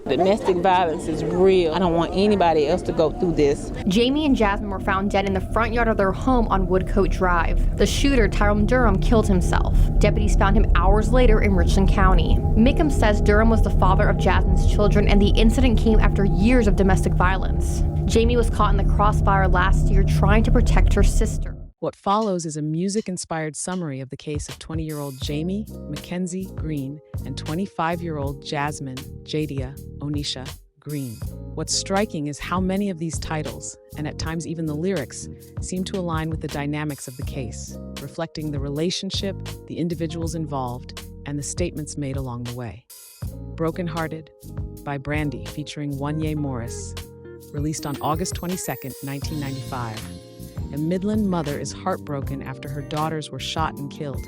Domestic violence is real. I don't want anybody else to go through this. Jamie and Jasmine were found dead in the front yard of their home on Woodcote Drive. The shooter, Tyrone Durham, killed himself. Deputies found him hours later in Richland County. Mickham says Durham was the father of Jasmine's children, and the incident came after years of domestic violence. Jamie was caught in the crossfire last year trying to protect her sister. What follows is a music-inspired summary of the case of 20-year-old Jamie Mackenzie Green and 25-year-old Jasmine Jadia Onisha Green. What's striking is how many of these titles, and at times even the lyrics, seem to align with the dynamics of the case, reflecting the relationship, the individuals involved, and the statements made along the way. Broken Hearted by Brandy featuring Wanye Morris, released on August 22, 1995. A Midland mother is heartbroken after her daughters were shot and killed.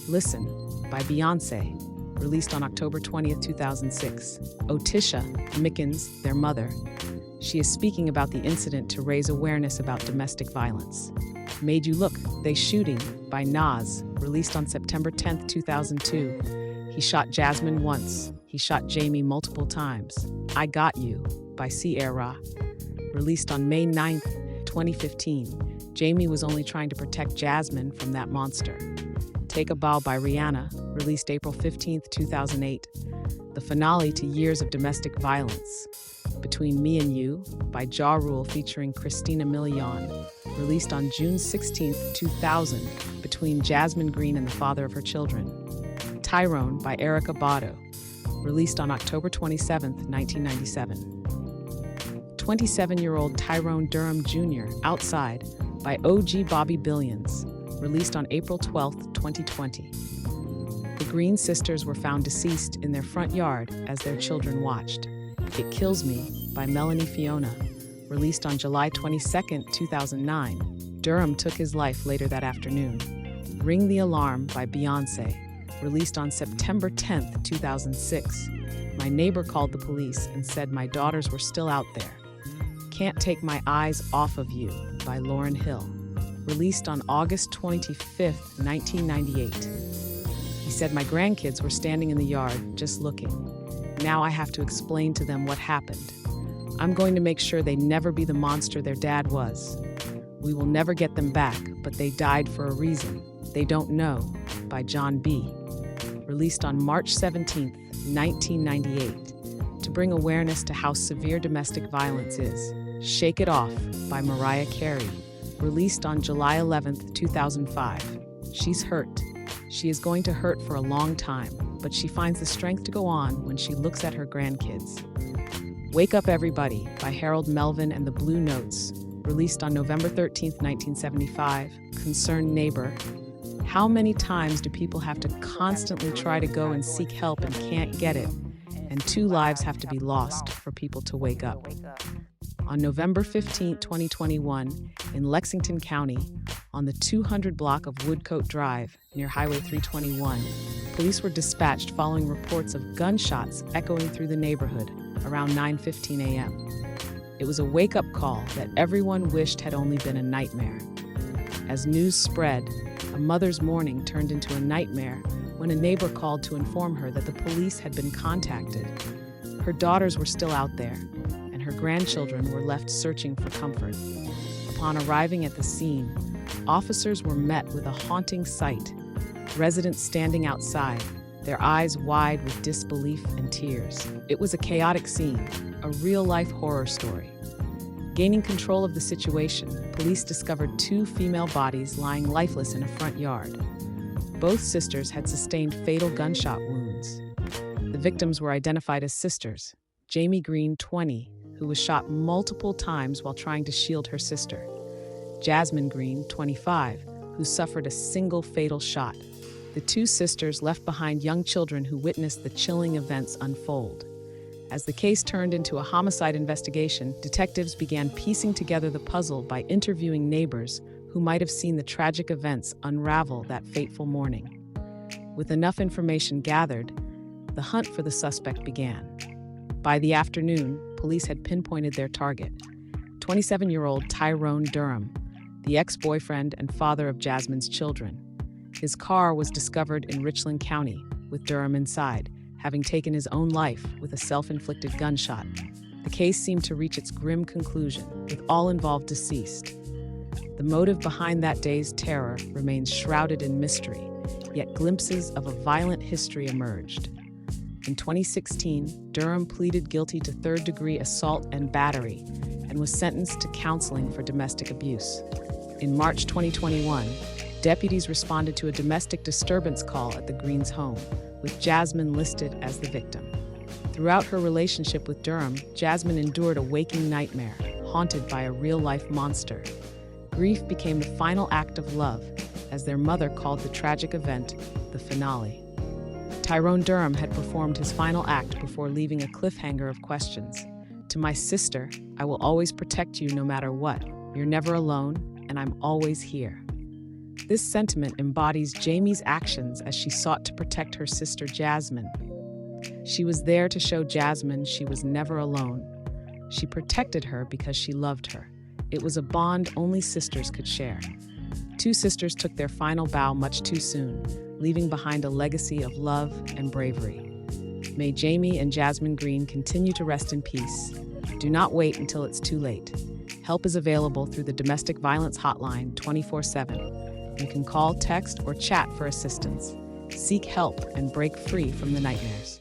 Listen by Beyonce, released on October 20, 2006. Otisha Mickens, their mother. She is speaking about the incident to raise awareness about domestic violence. Made You Look, They Shooting by Nas, released on September 10, 2002. He shot Jasmine once. He shot Jamie multiple times. I Got You by Sierra, released on May 9, 2015. Jamie was only trying to protect Jasmine from that monster. Take a Bow by Rihanna, released April 15, 2008. The finale to years of domestic violence. Between Me and You by Ja Rule featuring Christina Milian, released on June 16, 2000, between Jasmine Green and the father of her children. Tyrone by Erykah Badu, released on October 27, 1997. 27-year-old Tyrone Durham Jr., Outside by OG Bobby Billions, released on April 12, 2020. The Green sisters were found deceased in their front yard as their children watched. It Kills Me by Melanie Fiona, released on July 22, 2009. Durham took his life later that afternoon. Ring the Alarm by Beyoncé, released on September 10, 2006. My neighbor called the police and said my daughters were still out there. Can't Take My Eyes Off of You by Lauryn Hill, released on August 25, 1998. He said my grandkids were standing in the yard just looking. Now I have to explain to them what happened. I'm going to make sure they never be the monster their dad was. We will never get them back, but they died for a reason. They Don't Know by John B., released on March 17, 1998. To bring awareness to how severe domestic violence is. Shake It Off by Mariah Carey, released on July 11, 2005. She's hurt. She is going to hurt for a long time, but she finds the strength to go on when she looks at her grandkids. Wake Up Everybody by Harold Melvin and the Blue Notes, released on November 13, 1975. Concerned Neighbor. How many times do people have to constantly try to go and seek help and can't get it? And 2 lives have to be lost for people to wake up. On November 15, 2021, in Lexington County, on the 200 block of Woodcote Drive near Highway 321, police were dispatched following reports of gunshots echoing through the neighborhood around 9:15 a.m. It was a wake-up call that everyone wished had only been a nightmare. As news spread, a mother's morning turned into a nightmare when a neighbor called to inform her that the police had been contacted. Her daughters were still out there, and her grandchildren were left searching for comfort. Upon arriving at the scene, officers were met with a haunting sight. Residents standing outside, their eyes wide with disbelief and tears. It was a chaotic scene, a real-life horror story. Gaining control of the situation, police discovered 2 female bodies lying lifeless in a front yard. Both sisters had sustained fatal gunshot wounds. The victims were identified as sisters, Jamie Green, 20, who was shot multiple times while trying to shield her sister, Jasmine Green, 25, who suffered a single fatal shot. The 2 sisters left behind young children who witnessed the chilling events unfold. As the case turned into a homicide investigation, detectives began piecing together the puzzle by interviewing neighbors who might have seen the tragic events unravel that fateful morning. With enough information gathered, the hunt for the suspect began. By the afternoon, police had pinpointed their target, 27-year-old Tyrone Durham, the ex-boyfriend and father of Jasmine's children. His car was discovered in Richland County, with Durham inside, having taken his own life with a self-inflicted gunshot. The case seemed to reach its grim conclusion, with all involved deceased. The motive behind that day's terror remains shrouded in mystery, yet glimpses of a violent history emerged. In 2016, Durham pleaded guilty to third-degree assault and battery and was sentenced to counseling for domestic abuse. In March 2021, deputies responded to a domestic disturbance call at the Greens' home, with Jasmine listed as the victim. Throughout her relationship with Durham, Jasmine endured a waking nightmare, haunted by a real-life monster. Grief became the final act of love, as their mother called the tragic event the finale. Tyrone Durham had performed his final act before leaving a cliffhanger of questions. "To my sister, I will always protect you no matter what. You're never alone, and I'm always here." This sentiment embodies Jamie's actions as she sought to protect her sister Jasmine. She was there to show Jasmine she was never alone. She protected her because she loved her. It was a bond only sisters could share. Two sisters took their final bow much too soon, leaving behind a legacy of love and bravery. May Jamie and Jasmine Green continue to rest in peace. Do not wait until it's too late. Help is available through the Domestic Violence Hotline 24/7. You can call, text, or chat for assistance. Seek help and break free from the nightmares.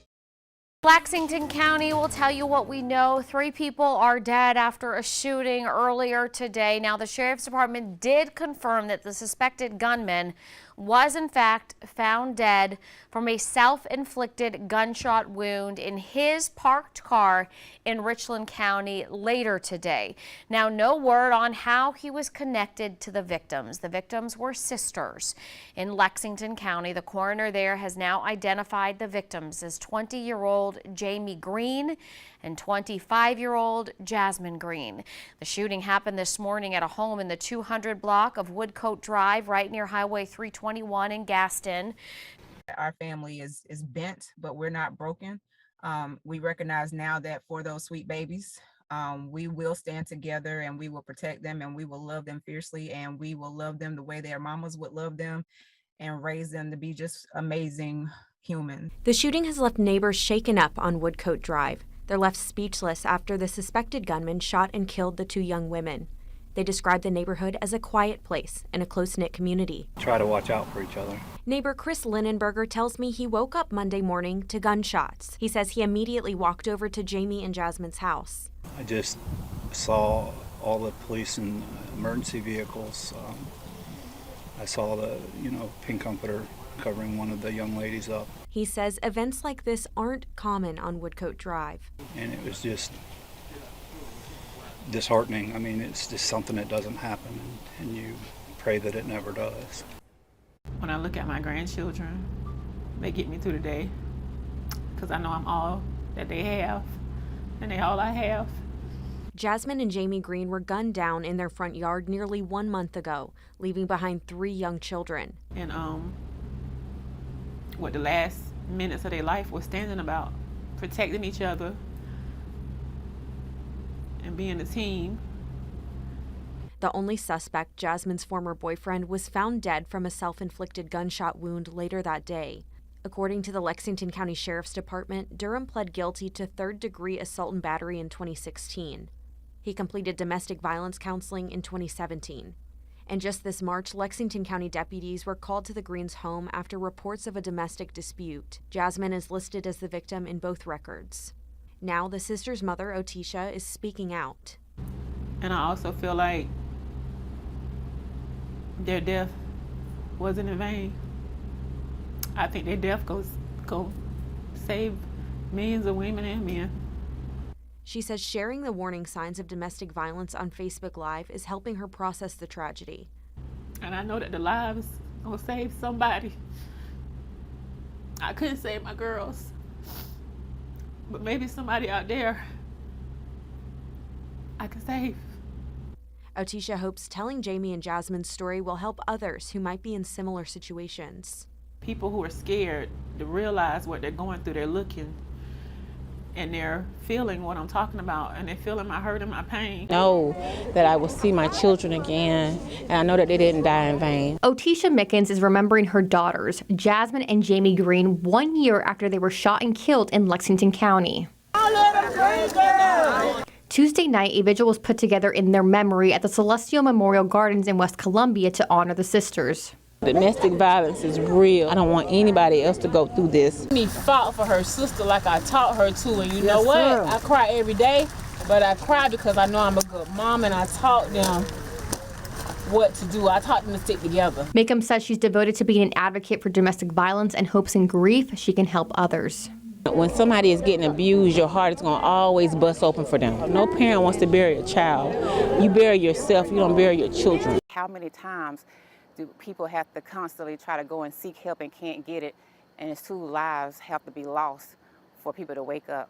Lexington County will tell you what we know. 3 people are dead after a shooting earlier today. Now, the Sheriff's Department did confirm that the suspected gunman was in fact found dead from a self-inflicted gunshot wound in his parked car in Richland County later today. Now, no word on how he was connected to the victims. The victims were sisters. In Lexington County, the coroner there has now identified the victims as 20-year-old Jamie Green and 25-year-old Jasmine Green. The shooting happened this morning at a home in the 200 block of Woodcote Drive, right near Highway 321 in Gaston. Our family is bent, but we're not broken. We recognize now that for those sweet babies, we will stand together and we will protect them and we will love them fiercely and we will love them the way their mamas would love them and raise them to be just amazing humans. The shooting has left neighbors shaken up on Woodcote Drive. They're left speechless after the suspected gunman shot and killed the 2 young women. They describe the neighborhood as a quiet place and a close-knit community. Try to watch out for each other. Neighbor Chris Linenberger tells me he woke up Monday morning to gunshots. He says he immediately walked over to Jamie and Jasmine's house. I just saw all the police and emergency vehicles. I saw the, pink comforter covering one of the young ladies up. He says events like this aren't common on Woodcote Drive. And it was just disheartening. I mean, it's just something that doesn't happen, and you pray that it never does. When I look at my grandchildren, they get me through the day because I know I'm all that they have, and they all I have. Jasmine and Jamie Green were gunned down in their front yard nearly 1 month ago, leaving behind 3 young children. And what the last minutes of their life was standing about, protecting each other and being a team. The only suspect, Jasmine's former boyfriend, was found dead from a self-inflicted gunshot wound later that day. According to the Lexington County Sheriff's Department, Durham pled guilty to third-degree assault and battery in 2016. He completed domestic violence counseling in 2017. And just this March, Lexington County deputies were called to the Greens' home after reports of a domestic dispute. Jasmine is listed as the victim in both records. Now, the sister's mother, Otisha, is speaking out. And I also feel like their death wasn't in vain. I think their death go save millions of women and men. She says sharing the warning signs of domestic violence on Facebook Live is helping her process the tragedy. And I know that the lives will save somebody. I couldn't save my girls, but maybe somebody out there I can save. Otisha hopes telling Jamie and Jasmine's story will help others who might be in similar situations. People who are scared to realize what they're going through, they're looking and they're feeling what I'm talking about, and they're feeling my hurt and my pain. Know that I will see my children again, and I know that they didn't die in vain. Otisha Mickens is remembering her daughters, Jasmine and Jamie Green, 1 year after they were shot and killed in Lexington County. Tuesday night, a vigil was put together in their memory at the Celestial Memorial Gardens in West Columbia to honor the sisters. Domestic violence is real. I don't want anybody else to go through this. He fought for her sister like I taught her to, and you know what? I cry every day, but I cry because I know I'm a good mom and I taught them what to do. I taught them to stick together. Makam says she's devoted to being an advocate for domestic violence and hopes in grief she can help others. When somebody is getting abused, your heart is going to always bust open for them. No parent wants to bury a child. You bury yourself, you don't bury your children. How many times do people have to constantly try to go and seek help and can't get it, and it's 2 lives have to be lost for people to wake up?